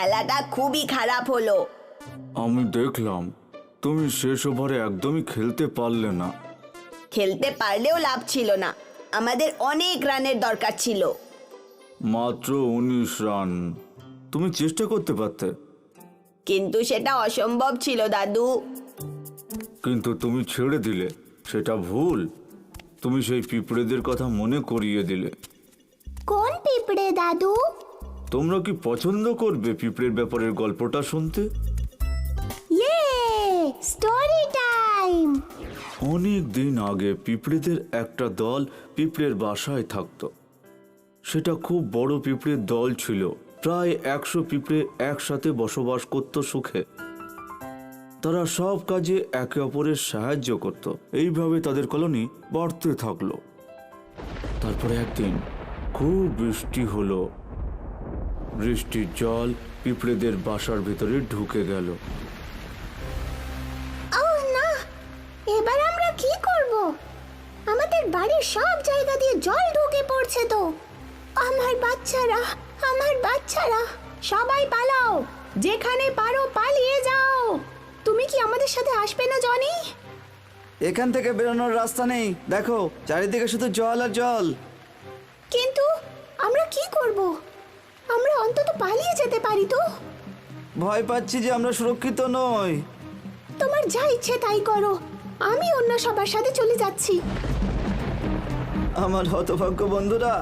খেলাটা খুবই খারাপ হলো। আমি দেখলাম তুমি শেষ ওভারে একদমই খেলতে পারলে না। খেলতে পারলেও লাভ ছিল না, আমাদের অনেক রানের দরকার ছিল। মাত্র 19 রান। তুমি চেষ্টা করতে পারতে। কিন্তু সেটা অসম্ভব ছিল দাদু। কিন্তু তুমি ছেড়ে দিলে, সেটা ভুল। তুমি সেই পিঁপড়েদের কথা মনে করিয়ে দিলে। কোন পিঁপড়ে দাদু? তোমরা কি পছন্দ করবে পিঁপড়ের ব্যাপারের গল্পটা শুনতে? ইয়ে, স্টোরি টাইম। অনেক দিন আগে পিঁপড়েদের একটা দল পিঁপড়ের বাসায় থাকতো। সেটা খুব বড় পিঁপড়ের দল ছিল। প্রায় 100 পিঁপড়ে একসাথে বসবাস করত সুখে। তারা সব কাজে একে অপরের সাহায্য করত। এইভাবে তাদের কলোনি বাড়তে থাকলো। তারপরে একদিন খুব বৃষ্টি হলো। বৃষ্টির জল পিঁপড়েদের বাসার ভিতরে ঢুকে গেল। ওহ না, এবার আমরা কি করব? আমাদের বাড়ির সব জায়গা দিয়ে জল ঢুকে পড়ছে তো। আমার বাচ্চারা, আমার বাচ্চারা, সবাই পালাও, যেখানে পারো পালিয়ে যাও। তুমি কি আমাদের সাথে আসবে না জনি? এখান থেকে বেরোনোর রাস্তা নেই, দেখো চারিদিকে শুধু জল আর জল। কিন্তু আমরা কি করব? আমরা অন্তত পালিয়ে যেতে পারি তো। ভয় পাচ্ছি যে আমরা সুরক্ষিত নই। তোমার যা ইচ্ছে তাই করো, আমি অন্য সবার সাথে চলে যাচ্ছি। আমার হতভাগ্য বন্ধুরা।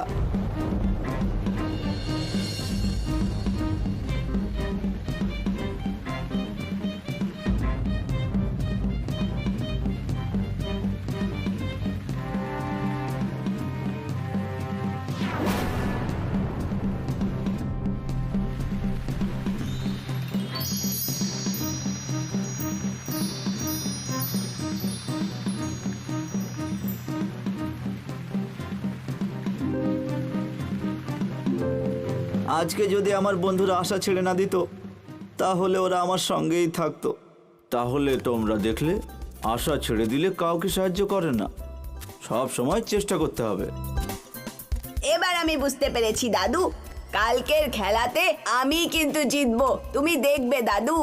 আজকে যদি আমার বন্ধুরা আশা ছেড়ে না দিত, তাহলে ওরা আমার সঙ্গেই থাকতো। তাহলে তোমরা দেখলে, আশা ছেড়ে দিলে কাউকে সাহায্য করে না। সব সময় চেষ্টা করতে হবে। এবার আমি বুঝতে পেরেছি দাদু, কালকের খেলাতে আমি কিন্তু জিতবো, তুমি দেখবে দাদু।